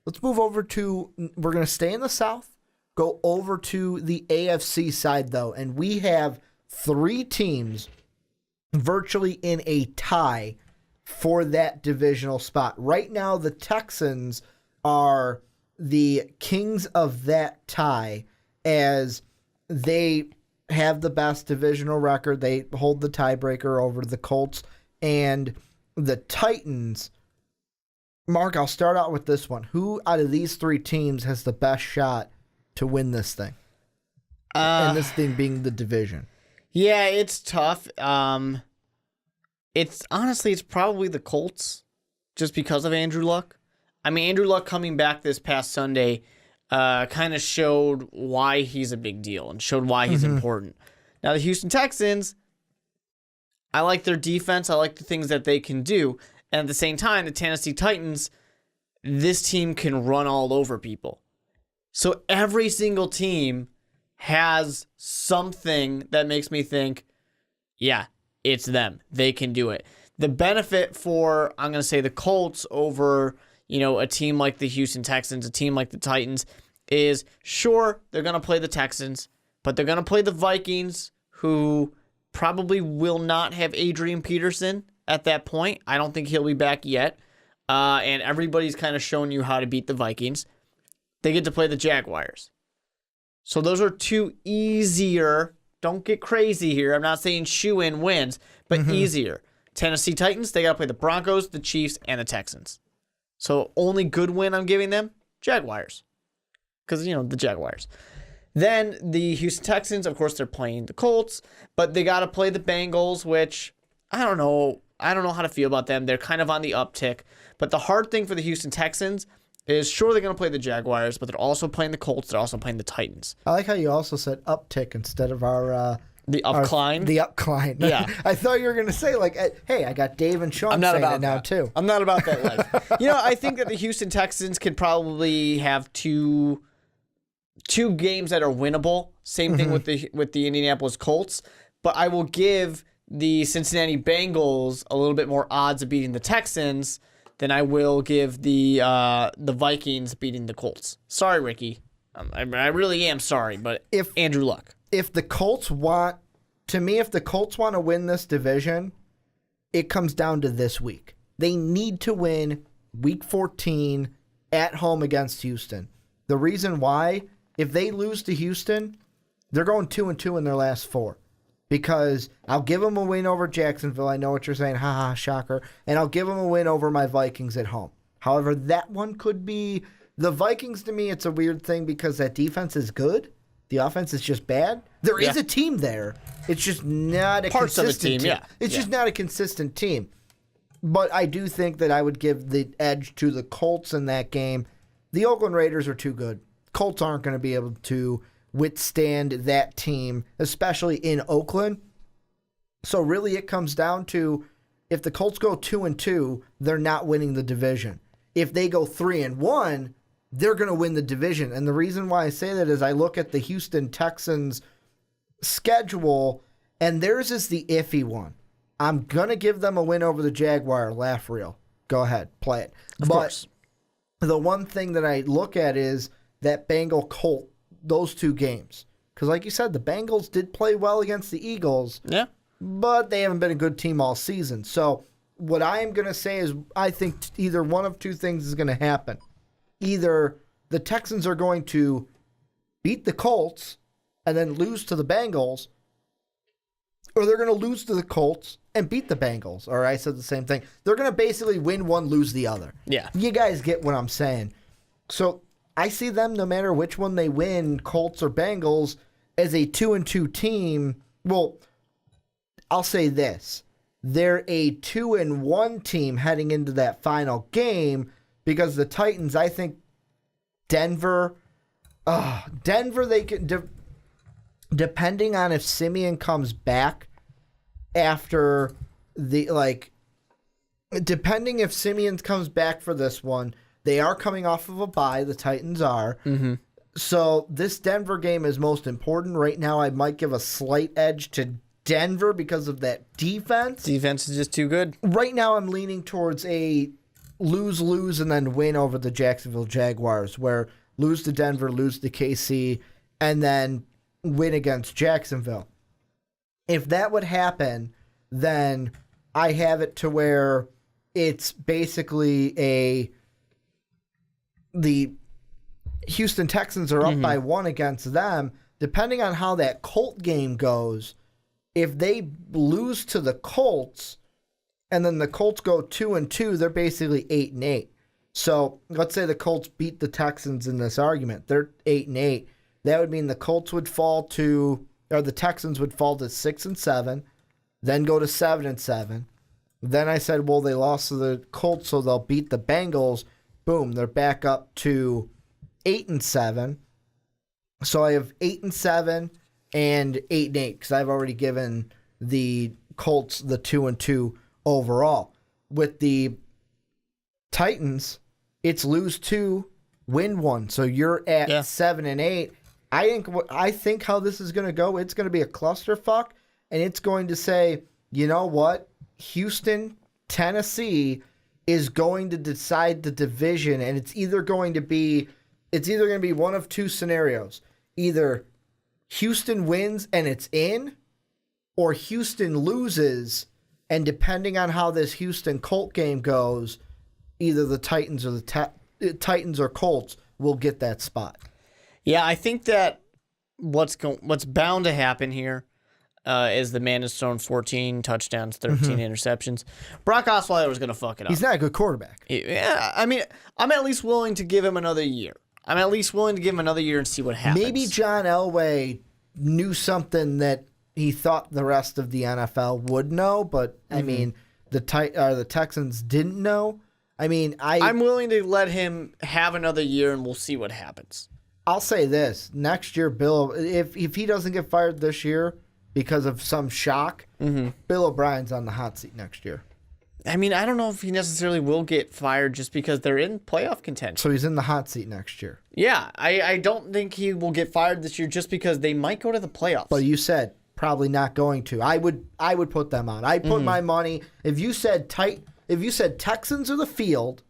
Let's move over to, we're going to stay in the South, go over to the AFC side, though, and we have 3 teams virtually in a tie for that divisional spot. Right now, the Texans are the kings of that tie as they have the best divisional record. They hold the tiebreaker over the Colts and the Titans. Mark, I'll start out with this one. Who out of these 3 teams has the best shot to win this thing? And this thing being the division. Yeah, it's tough. It's probably the Colts just because of Andrew Luck. I mean, Andrew Luck coming back this past Sunday kind of showed why he's a big deal and showed why he's important. Now, the Houston Texans, I like their defense. I like the things that they can do. And at the same time, the Tennessee Titans, this team can run all over people. So every single team has something that makes me think, yeah, it's them. They can do it. The benefit for, I'm going to say, the Colts over, a team like the Houston Texans, a team like the Titans, is sure, they're going to play the Texans, but they're going to play the Vikings, who probably will not have Adrian Peterson at that point. I don't think he'll be back yet. And everybody's kind of shown you how to beat the Vikings. They get to play the Jaguars. So those are 2 easier. Don't get crazy here. I'm not saying shoe-in wins, but easier. Tennessee Titans, they got to play the Broncos, the Chiefs, and the Texans. So only good win I'm giving them, Jaguars. Because, the Jaguars. Then the Houston Texans, of course, they're playing the Colts, but they got to play the Bengals, which I don't know. I don't know how to feel about them. They're kind of on the uptick. But the hard thing for the Houston Texans is sure they're going to play the Jaguars, but they're also playing the Colts. They're also playing the Titans. I like how you also said uptick instead of our... the upcline? The upcline. Yeah. I thought you were going to say, hey, I got Dave and Sean saying it now, too. I'm not about that life. I think that the Houston Texans could probably have two games that are winnable. Same thing with the Indianapolis Colts. But I will give the Cincinnati Bengals a little bit more odds of beating the Texans than I will give the Vikings beating the Colts. Sorry, Ricky. I really am sorry, but Andrew Luck. If the Colts want to win this division, it comes down to this week. They need to win Week 14 at home against Houston. The reason why, if they lose to Houston, they're going 2-2 in their last 4. Because I'll give them a win over Jacksonville. I know what you're saying. Haha, shocker. And I'll give them a win over my Vikings at home. However, that one could be... The Vikings, to me, it's a weird thing because that defense is good. The offense is just bad. There is a team there. It's just not a consistent team. It's just not a consistent team. But I do think that I would give the edge to the Colts in that game. The Oakland Raiders are too good. Colts aren't going to be able to withstand that team, especially in Oakland. So really it comes down to if the Colts go 2-2, they're not winning the division. If they go 3-1, they're going to win the division. And the reason why I say that is I look at the Houston Texans schedule, and theirs is the iffy one. I'm going to give them a win over the Jaguar. Laugh real. Go ahead. Play it. Of course. The one thing that I look at is that Bengal-Colt, those 2 games. Because like you said, the Bengals did play well against the Eagles. Yeah. But they haven't been a good team all season. So what I am going to say is I think either one of 2 things is going to happen. Either the Texans are going to beat the Colts and then lose to the Bengals, or they're going to lose to the Colts and beat the Bengals. Or I said the same thing. They're going to basically win one, lose the other. Yeah. You guys get what I'm saying. So I see them, no matter which one they win, Colts or Bengals, as a 2-2 team. Well, I'll say this. They're a 2-1 team heading into that final game because the Titans, I think Denver, they can, depending on if Simeon comes back after depending if Simeon comes back for this one, they are coming off of a bye, the Titans are. Mm-hmm. So this Denver game is most important. Right now, I might give a slight edge to Denver because of that defense. Defense is just too good. Right now, I'm leaning towards a lose, and then win over the Jacksonville Jaguars, where lose to Denver, lose to KC, and then win against Jacksonville. If that would happen, then I have it to where it's basically the Houston Texans are up by 1 against them. Depending on how that Colt game goes, if they lose to the Colts and then the Colts go 2-2, they're basically 8-8. So let's say the Colts beat the Texans in this argument. They're 8-8. That would mean the Texans would fall to 6-7, then go to 7-7. Then I said, well, they lost to the Colts, so they'll beat the Bengals. Boom, they're back up to 8-7. So I have 8-7 and 8-8 because I've already given the Colts the 2-2 overall. With the Titans, it's lose 2, win 1. So you're at 7-8. I think how this is going to go, it's going to be a clusterfuck, and it's going to say, you know what, Houston, Tennessee is going to decide the division, and it's either going to be one of two scenarios. Either Houston wins and it's in, or Houston loses, and depending on how this Houston Colt game goes, either the Titans or Titans or Colts will get that spot. Yeah, I think that what's bound to happen here is the man has thrown 14 touchdowns, 13 interceptions. Brock Osweiler is going to fuck it up. He's not a good quarterback. Yeah, I mean, I'm at least willing to give him another year. And see what happens. Maybe John Elway knew something that he thought the rest of the NFL would know, but I mean, the Texans didn't know. I mean, I'm willing to let him have another year, and we'll see what happens. I'll say this: next year, Bill, if he doesn't get fired this year because of some shock, Bill O'Brien's on the hot seat next year. I mean, I don't know if he necessarily will get fired just because they're in playoff contention. So he's in the hot seat next year. Yeah, I don't think he will get fired this year just because they might go to the playoffs. But you said probably not going to. I would put them on. I put my money. If you said Texans or the field,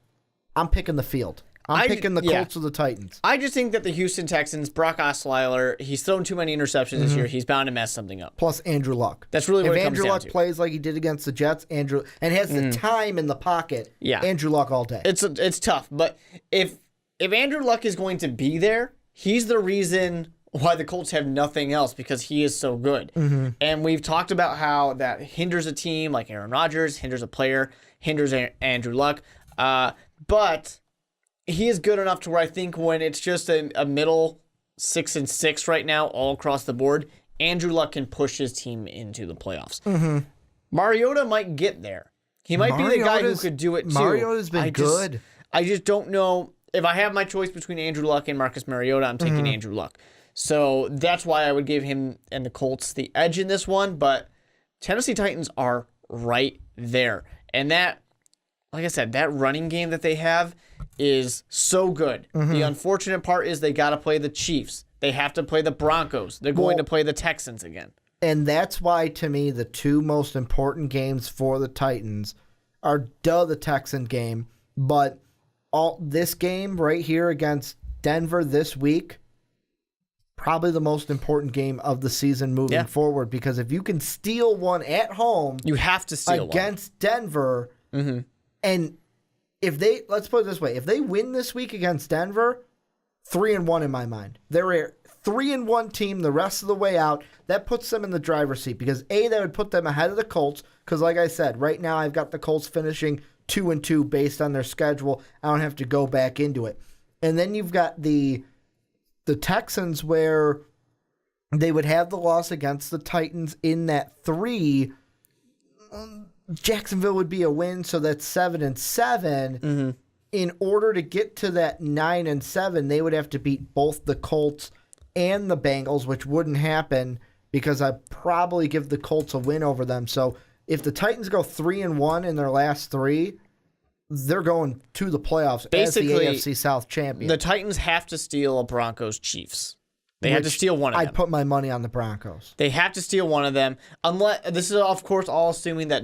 I'm picking the field. I'm picking the Colts or the Titans. I just think that the Houston Texans, Brock Osweiler, he's thrown too many interceptions this year. He's bound to mess something up. Plus Andrew Luck. That's really what it comes down to. If Andrew Luck plays like he did against the Jets, and has the time in the pocket, Andrew Luck all day. It's tough. But if Andrew Luck is going to be there, he's the reason why the Colts have nothing else, because he is so good. And we've talked about how that hinders a team like Aaron Rodgers, hinders a player, hinders Andrew Luck. But he is good enough to where I think when it's just a middle 6-6 right now, all across the board, Andrew Luck can push his team into the playoffs. Mariota might get there. He might be the guy who could do it too. Mariota's been good. I just don't know. If I have my choice between Andrew Luck and Marcus Mariota, I'm taking Andrew Luck. So that's why I would give him and the Colts the edge in this one. But Tennessee Titans are right there. And that, like I said, that running game that they have is so good. The unfortunate part is they got to play the Chiefs. They have to play the Broncos. They're going to play the Texans again. And that's why, to me, the two most important games for the Titans are the Texan game, but this game right here against Denver this week, probably the most important game of the season moving forward, because if you can steal one at home, you have to steal against Denver, and let's put it this way, if they win this week against Denver, 3-1 in my mind. They're a 3-1 team the rest of the way out. That puts them in the driver's seat because that would put them ahead of the Colts. Because like I said, right now I've got the Colts finishing 2-2 based on their schedule. I don't have to go back into it. And then you've got the Texans where they would have the loss against the Titans in that 3. Jacksonville would be a win, so that's 7-7. In order to get to that 9-7, they would have to beat both the Colts and the Bengals, which wouldn't happen because I'd probably give the Colts a win over them. So if the Titans go 3-1 in their last 3, they're going to the playoffs basically, as the AFC South champion. The Titans have to steal a Broncos-Chiefs. They have to steal one of them. I'd put my money on the Broncos. They have to steal one of them. Unless this is, of course, all assuming that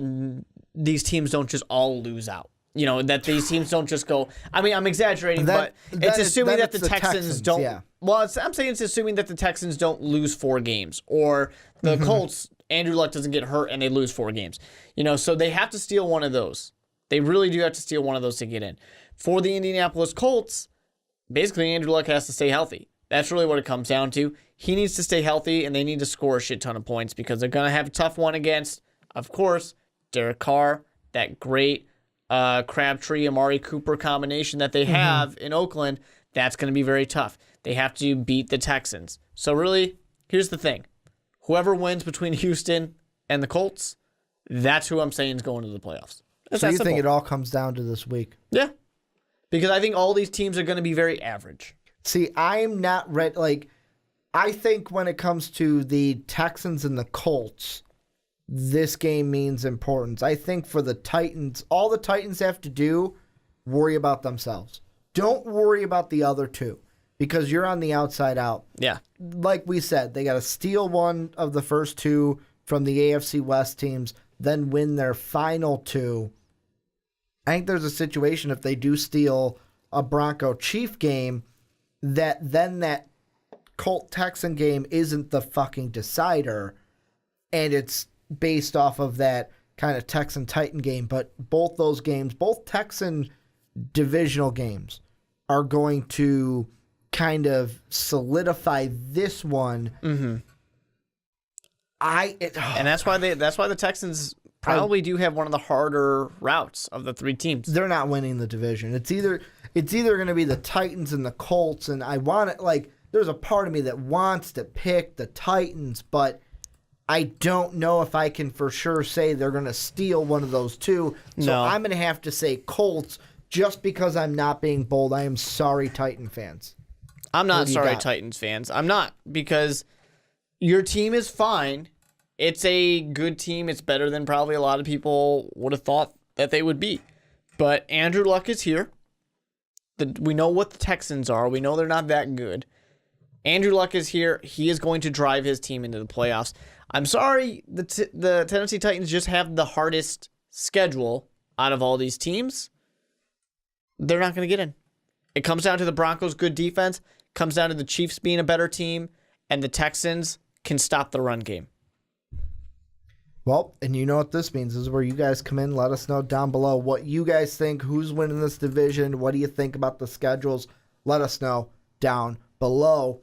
these teams don't just all lose out. that these teams don't just go. I mean, I'm exaggerating, but it's assuming that the Texans don't. Yeah. Well, I'm saying it's assuming that the Texans don't lose 4 games, or the Colts, Andrew Luck doesn't get hurt and they lose 4 games. So they have to steal one of those. They really do have to steal one of those to get in. For the Indianapolis Colts, basically Andrew Luck has to stay healthy. That's really what it comes down to. He needs to stay healthy, and they need to score a shit ton of points because they're going to have a tough one against, of course, Derek Carr, that great Crabtree, Amari Cooper combination that they have in Oakland. That's going to be very tough. They have to beat the Texans. So really, here's the thing. Whoever wins between Houston and the Colts, that's who I'm saying is going to the playoffs. It's So you that think it simple. all comes down to this week? Yeah. Because I think all these teams are going to be very average. See, I'm not ready. Like, I think when it comes to the Texans and the Colts, this game means importance. I think for the Titans, all the Titans have to do, worry about themselves. Don't worry about the other two because you're on the outside out. Yeah. Like we said, they got to steal one of the first 2 from the AFC West teams, then win their final 2. I think there's a situation if they do steal a Bronco-Chief game that Colt-Texan game isn't the fucking decider, and it's based off of that kind of Texan-Titan game. But both those games, both Texan divisional games, are going to kind of solidify this one. Mm-hmm. And that's why the Texans probably do have one of the harder routes of the 3 teams. They're not winning the division. It's either going to be the Titans and the Colts, and I want it, like, there's a part of me that wants to pick the Titans, but I don't know if I can for sure say they're going to steal one of those 2. So No. I'm going to have to say Colts just because I'm not being bold. I am sorry, Titan fans. I'm What not do you sorry, got? Titans fans. I'm not, because your team is fine. It's a good team. It's better than probably a lot of people would have thought that they would be. But Andrew Luck is here. We know what the Texans are. We know they're not that good. Andrew Luck is here. He is going to drive his team into the playoffs. I'm sorry, the Tennessee Titans just have the hardest schedule out of all these teams. They're not going to get in. It comes down to the Broncos' good defense, comes down to the Chiefs being a better team, and the Texans can stop the run game. Well, and you know what this means. This is where you guys come in. Let us know down below what you guys think. Who's winning this division? What do you think about the schedules? Let us know down below.